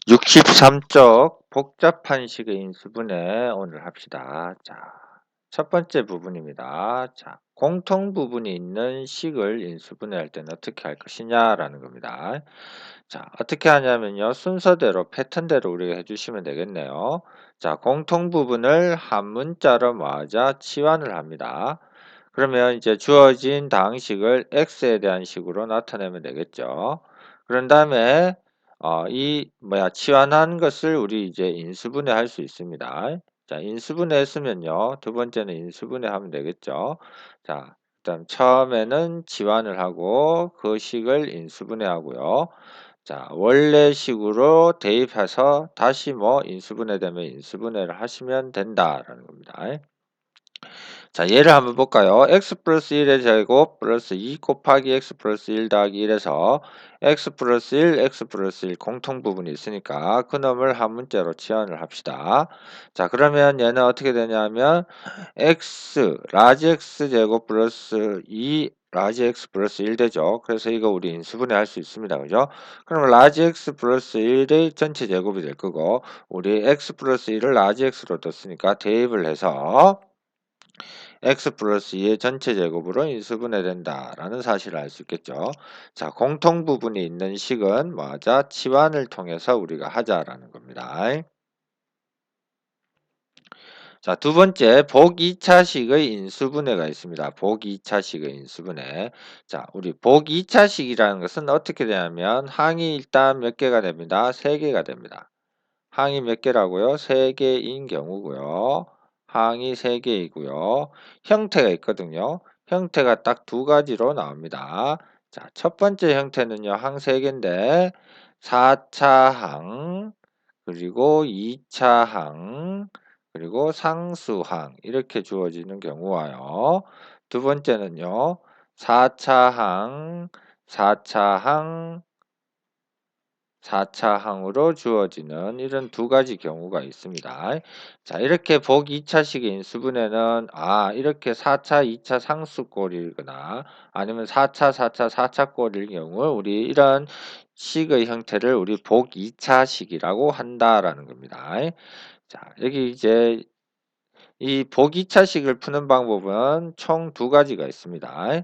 63쪽 복잡한 식의 인수분해 오늘 합시다. 자, 첫 번째 부분입니다. 자, 공통 부분이 있는 식을 인수분해할 때는 어떻게 할 것이냐라는 겁니다. 자, 어떻게 하냐면요. 순서대로 패턴대로 우리가 해주시면 되겠네요. 자, 공통 부분을 한 문자로 모아자 치환을 합니다. 그러면 이제 주어진 다항식을 x에 대한 식으로 나타내면 되겠죠. 그런 다음에 치환한 것을 우리 이제 인수분해 할 수 있습니다. 자, 인수분해 했으면요. 두 번째는 인수분해 하면 되겠죠. 자, 그다음 처음에는 치환을 하고 그 식을 인수분해 하고요. 자, 원래 식으로 대입해서 다시 인수분해 되면 인수분해를 하시면 된다라는 겁니다. 자, 예를 한번 볼까요? x 플러스 1의 제곱 플러스 2 곱하기 x 플러스 1 더하기 1에서 x 플러스 1, x 플러스 1 공통 부분이 있으니까 그놈을 한 문자로 치환을 합시다. 자, 그러면 얘는 어떻게 되냐면 라지 x 제곱 플러스 2 라지 x 플러스 1 되죠. 그래서 이거 우리 인수분해 할 수 있습니다. 그죠? 그럼 라지 x 플러스 1의 전체 제곱이 될 거고 우리 x 플러스 1을 라지 x로 뒀으니까 대입을 해서 x 플러스 2의 전체 제곱으로 인수분해된다라는 사실을 알 수 있겠죠. 자, 공통 부분이 있는 식은 뭐하자? 치환을 통해서 우리가 하자라는 겁니다. 자, 두 번째, 복 2차식의 인수분해가 있습니다. 복 2차식의 인수분해. 자, 우리 복 2차식이라는 것은 어떻게 되냐면 항이 일단 몇 개가 됩니다. 3개가 됩니다. 항이 몇 개라고요? 3개인 경우고요. 항이 3개이고요. 형태가 있거든요. 형태가 딱 두 가지로 나옵니다. 자, 첫 번째 형태는요. 항 3개인데 4차 항, 그리고 2차 항, 그리고 상수항 이렇게 주어지는 경우와요. 두 번째는요. 4차 항, 4차 항, 4차 항으로 주어지는 이런 두 가지 경우가 있습니다. 자, 이렇게 복 2차식의 인수분해는 이렇게 4차, 2차 상수꼴이거나 아니면 4차, 4차, 4차 꼴일 경우 우리 이런 식의 형태를 우리 복 2차식이라고 한다라는 겁니다. 자, 여기 이제 이 복 2차식을 푸는 방법은 총 두 가지가 있습니다.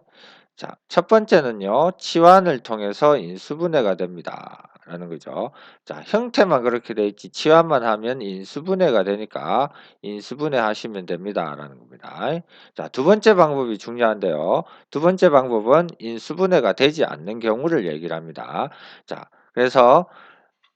자, 첫 번째는요. 치환을 통해서 인수분해가 됩니다. 라는 거죠. 자, 형태만 그렇게 돼 있지 치환만 하면 인수분해가 되니까 인수분해 하시면 됩니다. 라는 겁니다. 자, 두 번째 방법이 중요한데요. 두 번째 방법은 인수분해가 되지 않는 경우를 얘기를 합니다. 자, 그래서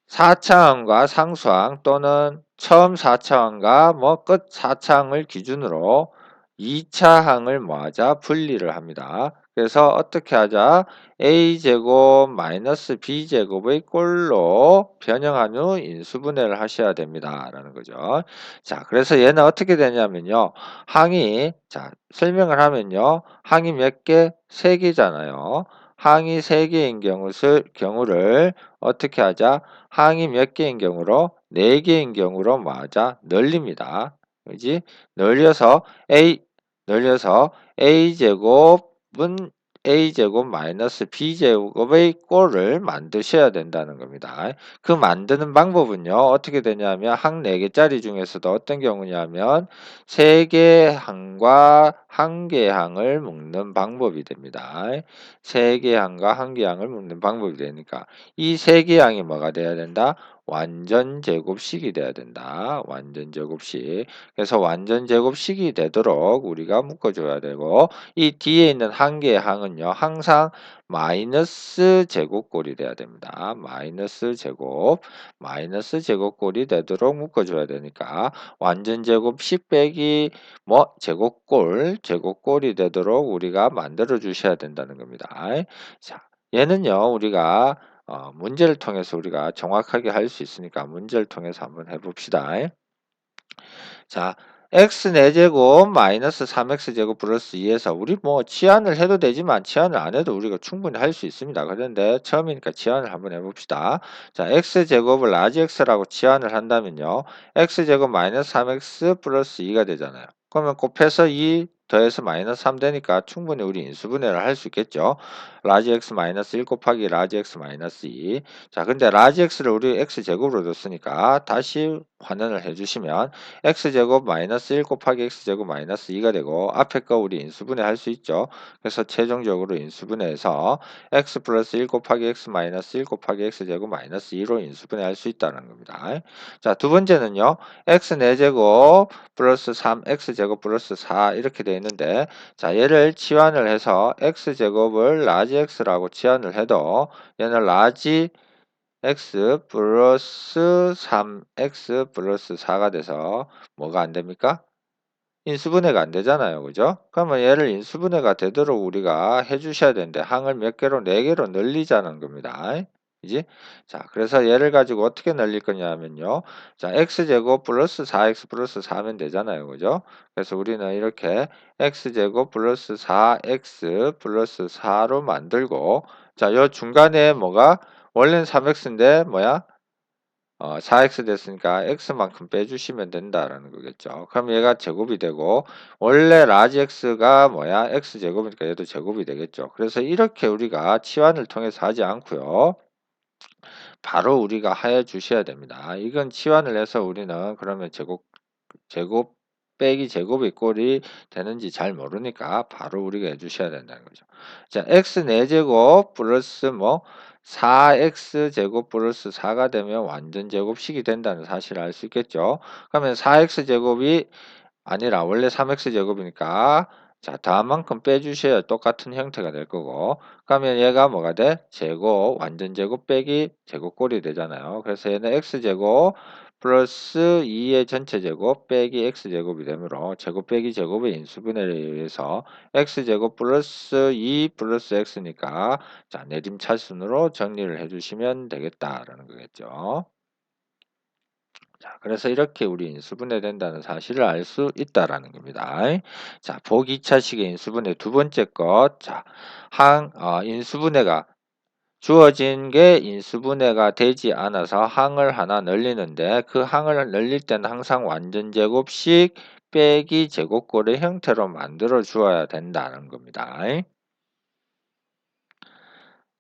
4차항과 상수항 또는 처음 4차항과 끝 4차항을 기준으로 2차항을 뭐하자? 분리를 합니다. 그래서 어떻게 하자? a제곱 마이너스 b제곱의 꼴로 변형한 후 인수분해를 하셔야 됩니다. 라는 거죠. 자, 그래서 얘는 어떻게 되냐면요. 설명을 하면요. 항이 몇 개? 3개잖아요. 항이 3개인 경우를 어떻게 하자? 항이 몇 개인 경우로 4개인 경우로 뭐하자? 늘립니다. 그지? 늘려서 늘려서 a제곱은 a제곱 마이너스 b제곱의 꼴을 만드셔야 된다는 겁니다. 그 만드는 방법은요. 어떻게 되냐면 항 4개짜리 중에서도 어떤 경우냐면 3개 항과 1개 항을 묶는 방법이 됩니다. 3개 항과 1개 항을 묶는 방법이 되니까 이 3개 항이 뭐가 돼야 된다? 완전 제곱식이 돼야 된다. 완전 제곱식. 그래서 완전 제곱식이 되도록 우리가 묶어줘야 되고 이 뒤에 있는 한 개의 항은요. 항상 마이너스 제곱꼴이 돼야 됩니다. 마이너스 제곱꼴이 되도록 묶어줘야 되니까 완전 제곱식 빼기 제곱꼴이 되도록 우리가 만들어 주셔야 된다는 겁니다. 자, 얘는요. 우리가 문제를 통해서 우리가 정확하게 할 수 있으니까 문제를 통해서 한번 해봅시다. 자, x 4제곱 마이너스 3x제곱 플러스 2에서 우리 치환을 해도 되지만 치환을 안 해도 우리가 충분히 할 수 있습니다. 그런데 처음이니까 치환을 한번 해봅시다. 자, x제곱을 라지 x라고 치환을 한다면요. x제곱 마이너스 3x 플러스 2가 되잖아요. 그러면 곱해서 2 더해서 마이너스 3 되니까 충분히 우리 인수분해를 할 수 있겠죠. 라지 x 마이너스 1 곱하기 라지 x 마이너스 2. 자, 근데 라지 x를 우리 x제곱으로 뒀으니까 다시 환원을 해주시면 x제곱 마이너스 1 곱하기 x제곱 마이너스 2가 되고 앞에 거 우리 인수분해 할 수 있죠. 그래서 최종적으로 인수분해해서 x 플러스 1 곱하기 x 마이너스 1 곱하기 x제곱 마이너스 2로 인수분해 할 수 있다는 겁니다. 자, 두 번째는요. x 4제곱 플러스 3x제곱 플러스 4 이렇게 되어 있는데 자, 얘를 치환을 해서 x제곱을 라지 x라고 치환을 해도 얘는 라지 x 플러스 3x 플러스 4가 돼서 뭐가 안 됩니까? 인수분해가 안 되잖아요. 그죠? 그러면 얘를 인수분해가 되도록 우리가 해주셔야 되는데 항을 몇 개로? 4개로 늘리자는 겁니다. 그지? 자, 그래서 얘를 가지고 어떻게 늘릴 거냐 하면요. 자, x제곱 플러스 4x 플러스 4면 되잖아요. 그죠? 그래서 우리는 이렇게 x제곱 플러스 4x 플러스 4로 만들고 자, 요 중간에 뭐가 원래는 3x인데 뭐야? 4x 됐으니까 x만큼 빼주시면 된다라는 거겠죠. 그럼 얘가 제곱이 되고 원래 라지 x가 뭐야? x제곱이니까 얘도 제곱이 되겠죠. 그래서 이렇게 우리가 치환을 통해서 하지 않고요. 바로 우리가 하여 주셔야 됩니다. 이건 치환을 해서 우리는 그러면 제곱 빼기 제곱의 꼴이 되는지 잘 모르니까 바로 우리가 해주셔야 된다는 거죠. 자, x 4제곱 플러스 뭐 4x 제곱 플러스 4가 되면 완전 제곱식이 된다는 사실을 알 수 있겠죠. 그러면 4x 제곱이 아니라 원래 3x 제곱이니까 자, 더한 만큼 빼주셔야 똑같은 형태가 될 거고 그러면 얘가 뭐가 돼? 제곱, 완전 제곱 빼기 제곱꼴이 되잖아요. 그래서 얘는 x제곱 플러스 2의 전체 제곱 빼기 x제곱이 되므로 제곱 빼기 제곱의 인수분해에 의해서 x제곱 플러스 2 플러스 x니까 자, 내림차순으로 정리를 해주시면 되겠다라는 거겠죠. 자, 그래서 이렇게 우리 인수분해 된다는 사실을 알 수 있다라는 겁니다. 자, 보기 2차식의 인수분해 두 번째 것. 자, 인수분해가 주어진 게 인수분해가 되지 않아서 항을 하나 늘리는데 그 항을 늘릴 때는 항상 완전제곱식 빼기 제곱꼴의 형태로 만들어 주어야 된다는 겁니다.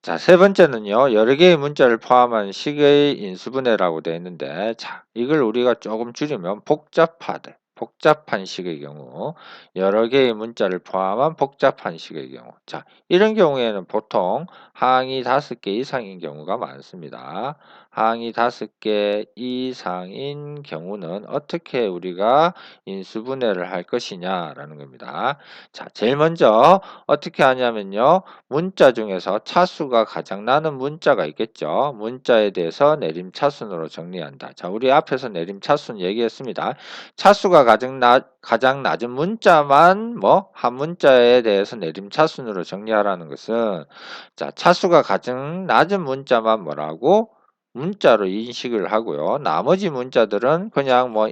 자, 세 번째는요. 여러 개의 문자를 포함한 식의 인수분해라고 되어 있는데 자, 이걸 우리가 조금 줄이면 복잡한 식의 경우 여러 개의 문자를 포함한 복잡한 식의 경우 자, 이런 경우에는 보통 항이 5개 이상인 경우가 많습니다. 항이 5개 이상인 경우는 어떻게 우리가 인수분해를 할 것이냐라는 겁니다. 자, 제일 먼저 어떻게 하냐면요. 문자 중에서 차수가 가장 나는 문자가 있겠죠. 문자에 대해서 내림차순으로 정리한다. 자, 우리 앞에서 내림차순 얘기했습니다. 차수가 가장 낮은 문자만 뭐 한 문자에 대해서 내림차순으로 정리하라는 것은 자, 차수가 가장 낮은 문자만 뭐라고? 문자로 인식을 하고요. 나머지 문자들은 그냥 뭐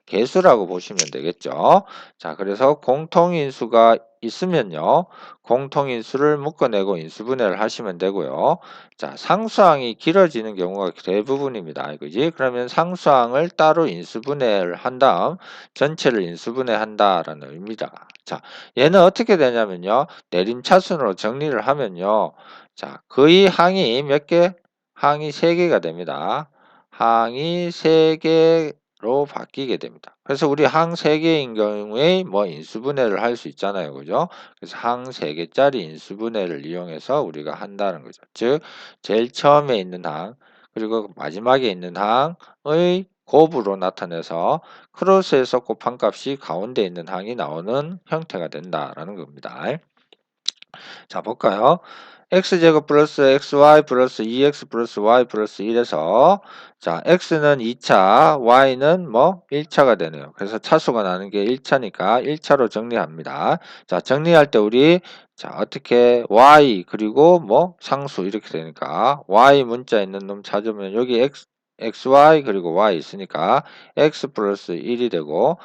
개수라고 보시면 되겠죠. 자, 그래서 공통인수가 있으면요. 공통인수를 묶어내고 인수분해를 하시면 되고요. 자, 상수항이 길어지는 경우가 대부분입니다. 그지? 그러면 상수항을 따로 인수분해를 한 다음 전체를 인수분해한다라는 의미다. 자, 얘는 어떻게 되냐면요. 내림차순으로 정리를 하면요. 자, 거의 항이 몇 개? 항이 3개가 됩니다. 항이 3개로 바뀌게 됩니다. 그래서 우리 항 3개인 경우에 뭐 인수분해를 할 수 있잖아요. 그죠? 그래서 항 3개짜리 인수분해를 이용해서 우리가 한다는 거죠. 즉, 제일 처음에 있는 항, 그리고 마지막에 있는 항의 곱으로 나타내서 크로스에서 곱한 값이 가운데 있는 항이 나오는 형태가 된다라는 겁니다. 자, 볼까요? x제곱 플러스 xy 플러스 2x 플러스 y 플러스 1에서 자, x는 2차, y는 뭐 1차가 되네요. 그래서 차수가 나는 게 1차니까 1차로 정리합니다. 자, 정리할 때 우리 자, 어떻게 y 그리고 뭐 상수 이렇게 되니까 y 문자 있는 놈 찾으면 여기 xy 그리고 y 있으니까 x 플러스 1이 되고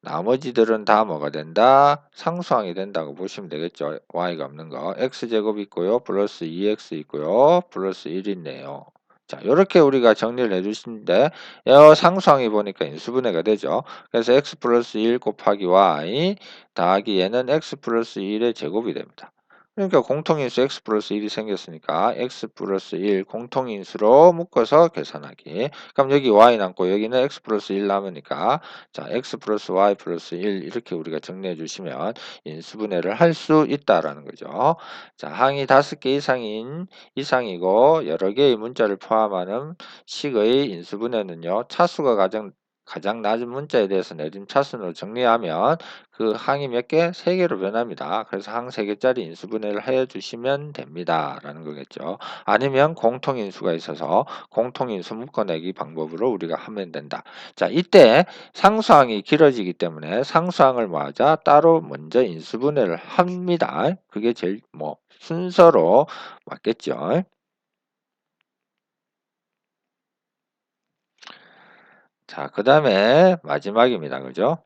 나머지들은 다 뭐가 된다? 상수항이 된다고 보시면 되겠죠. y가 없는 거. x제곱 있고요. 플러스 2x 있고요. 플러스 1 있네요. 자, 요렇게 우리가 정리를 해 주시는데 요 상수항이 보니까 인수분해가 되죠. 그래서 x 플러스 1 곱하기 y 더하기 얘는 x 플러스 1의 제곱이 됩니다. 그러니까 공통인수 x 플러스 1이 생겼으니까 x 플러스 1 공통인수로 묶어서 계산하기. 그럼 여기 y 남고 여기는 x 플러스 1 남으니까 자, x 플러스 y 플러스 1 이렇게 우리가 정리해 주시면 인수분해를 할 수 있다라는 거죠. 자, 항이 5개 이상이고 여러 개의 문자를 포함하는 식의 인수분해는요. 차수가 가장 낮은 문자에 대해서 내린 차순으로 정리하면 그 항이 몇 개? 3개로 변합니다. 그래서 항 3개짜리 인수분해를 해 주시면 됩니다. 라는 거겠죠. 아니면 공통인수가 있어서 공통인수 묶어내기 방법으로 우리가 하면 된다. 자, 이때 상수항이 길어지기 때문에 상수항을 모아자 따로 먼저 인수분해를 합니다. 그게 제일 순서로 맞겠죠. 자, 그 다음에 마지막입니다. 그죠?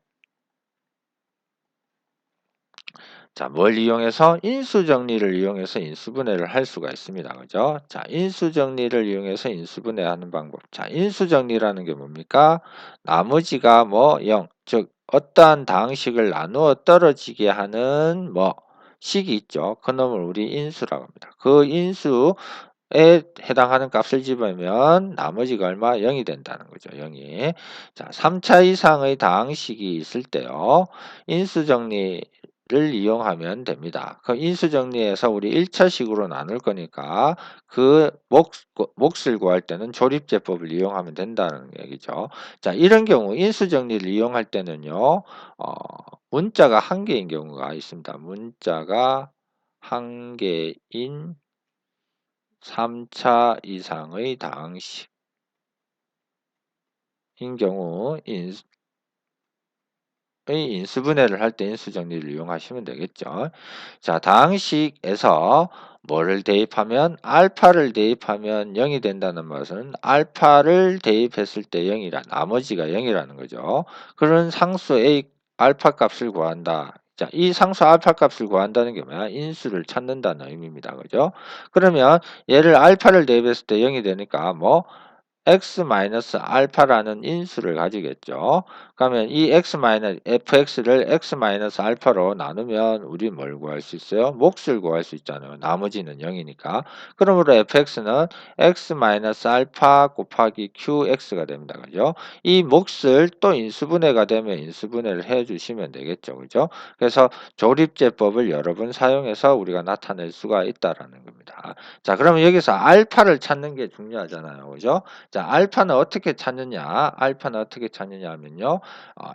자, 뭘 이용해서? 인수정리를 이용해서 인수분해를 할 수가 있습니다. 그죠? 자, 인수정리를 이용해서 인수분해하는 방법. 자, 인수정리라는 게 뭡니까? 나머지가 0, 즉 어떠한 다항식을 나누어 떨어지게 하는 식이 있죠. 그놈을 우리 인수라고 합니다. 그 인수 에 해당하는 값을 집으면 나머지가 얼마? 0이 된다는 거죠. 0이. 자, 3차 이상의 다항식이 있을 때요. 인수정리를 이용하면 됩니다. 그 인수정리에서 우리 1차식으로 나눌 거니까 그 몫을 구할 때는 조립제법을 이용하면 된다는 얘기죠. 자, 이런 경우 인수정리를 이용할 때는요. 문자가 한 개인 경우가 있습니다. 문자가 한 개인 3차 이상의 다항식인 경우 인수분해를 할 때 인수정리를 이용하시면 되겠죠. 자, 다항식에서 뭐를 대입하면 알파를 대입하면 0이 된다는 것은 알파를 대입했을 때 0이란 나머지가 0이라는 거죠. 그런 상수 A 알파 값을 구한다. 자, 이 상수 알파 값을 구한다는 게 뭐야? 인수를 찾는다는 의미입니다. 그죠? 그러면 얘를 알파를 대입했을 때 0이 되니까 x 마이너스 알파라는 인수를 가지겠죠. 그러면 이 fx를 x 마이너스 알파로 나누면 우리 뭘 구할 수 있어요? 몫을 구할 수 있잖아요. 나머지는 0이니까. 그러므로 fx는 x 마이너스 알파 곱하기 qx가 됩니다. 그죠? 이 몫을 또 인수분해가 되면 인수분해를 해 주시면 되겠죠. 그죠? 그래서 조립제법을 여러 번 사용해서 우리가 나타낼 수가 있다라는 겁니다. 자, 그러면 여기서 알파를 찾는 게 중요하잖아요. 그죠? 자, 알파는 어떻게 찾느냐? 알파는 어떻게 찾느냐 하면요.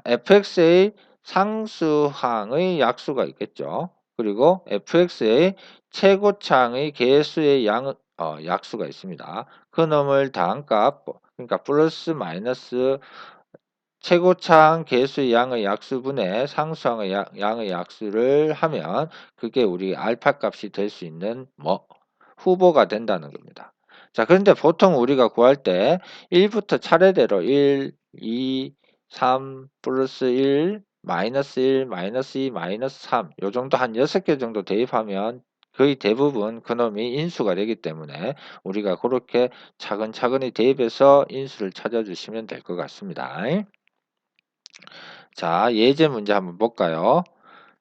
fx의 상수항의 약수가 있겠죠. 그리고 fx의 최고차항의 개수의 약수가 있습니다. 그놈을 다항값, 그러니까 플러스 마이너스 최고차항 개수의 양의 약수분의 상수항의 양의 약수를 하면 그게 우리 알파 값이 될 수 있는 후보가 된다는 겁니다. 자, 그런데 보통 우리가 구할 때 1부터 차례대로 1, 2, 3, 플러스 1, 마이너스 1, 마이너스 2, 마이너스 3, 요 정도 한 6개 정도 대입하면 거의 대부분 그놈이 인수가 되기 때문에 우리가 그렇게 차근차근히 대입해서 인수를 찾아주시면 될 것 같습니다. 자, 예제 문제 한번 볼까요?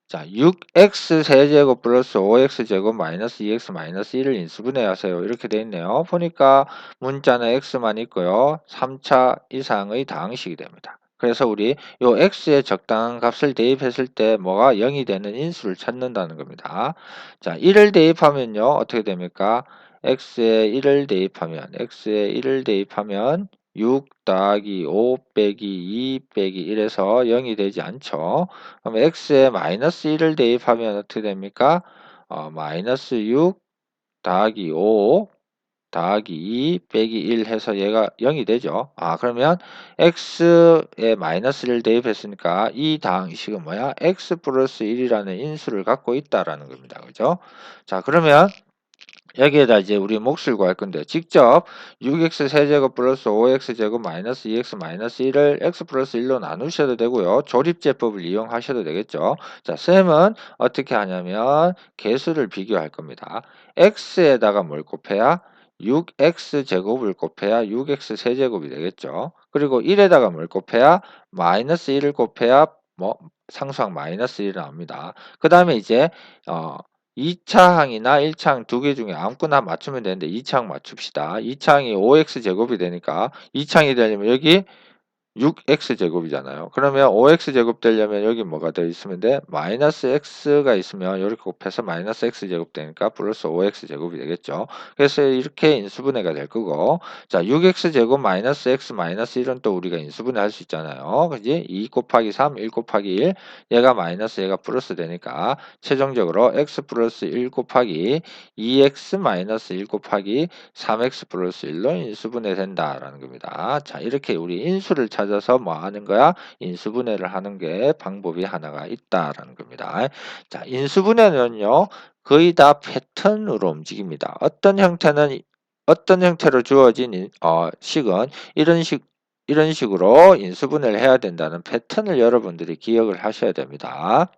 자, 6x 세제곱 플러스 5x 제곱 마이너스 2x 마이너스 1을 인수분해하세요. 이렇게 돼 있네요. 보니까 문자는 x만 있고요. 3차 이상의 다항식이 됩니다. 그래서 우리 요 x의 적당한 값을 대입했을 때 뭐가 0이 되는 인수를 찾는다는 겁니다. 자, 1을 대입하면요. 어떻게 됩니까? x에 1을 대입하면 6 더하기 5 빼기 2 빼기 1에서 0이 되지 않죠. 그럼 x에 마이너스 1을 대입하면 어떻게 됩니까? 마이너스 6 더하기 5 더하기 2 빼기 1 해서 얘가 0이 되죠. 그러면 x에 마이너스를 대입했으니까 이 다항식은 뭐야? x 플러스 1이라는 인수를 갖고 있다라는 겁니다. 그죠? 자, 그러면 여기에다 이제 우리 몫을 구할 건데 직접 6x 세제곱 플러스 5x 제곱 마이너스 2x 마이너스 1을 x 플러스 1로 나누셔도 되고요. 조립제법을 이용하셔도 되겠죠. 자, 쌤은 어떻게 하냐면 개수를 비교할 겁니다. x에다가 뭘 곱해야? 6x제곱을 곱해야 6x 세제곱이 되겠죠. 그리고 1에다가 뭘 곱해야 마이너스 1을 곱해야 뭐 상수항 마이너스 1이 나옵니다. 그 다음에 이제 2차 항이나 1차 항 두 개 중에 아무거나 맞추면 되는데 2차 항 맞춥시다. 2차 항이 5x제곱이 되니까 2차 항이 되려면 여기 6x제곱이잖아요. 그러면 5x제곱 되려면 여기 뭐가 더 있으면 돼? 마이너스 x가 있으면 이렇게 곱해서 마이너스 x제곱 되니까 플러스 5x제곱이 되겠죠. 그래서 이렇게 인수분해가 될 거고, 자, 6x제곱 마이너스 x 마이너스 1은 또 우리가 인수분해 할 수 있잖아요. 그지? 2 곱하기 3, 1 곱하기 1, 얘가 마이너스 얘가 플러스 되니까 최종적으로 x 플러스 1 곱하기 2x 마이너스 1 곱하기 3x 플러스 1로 인수분해 된다라는 겁니다. 자, 이렇게 우리 인수를 찾아서 뭐 하는 거야? 인수분해를 하는 게 방법이 하나가 있다라는 겁니다. 자, 인수분해는요, 거의 다 패턴으로 움직입니다. 어떤 형태로 주어진 식은 이런 식으로 인수분해를 해야 된다는 패턴을 여러분들이 기억을 하셔야 됩니다.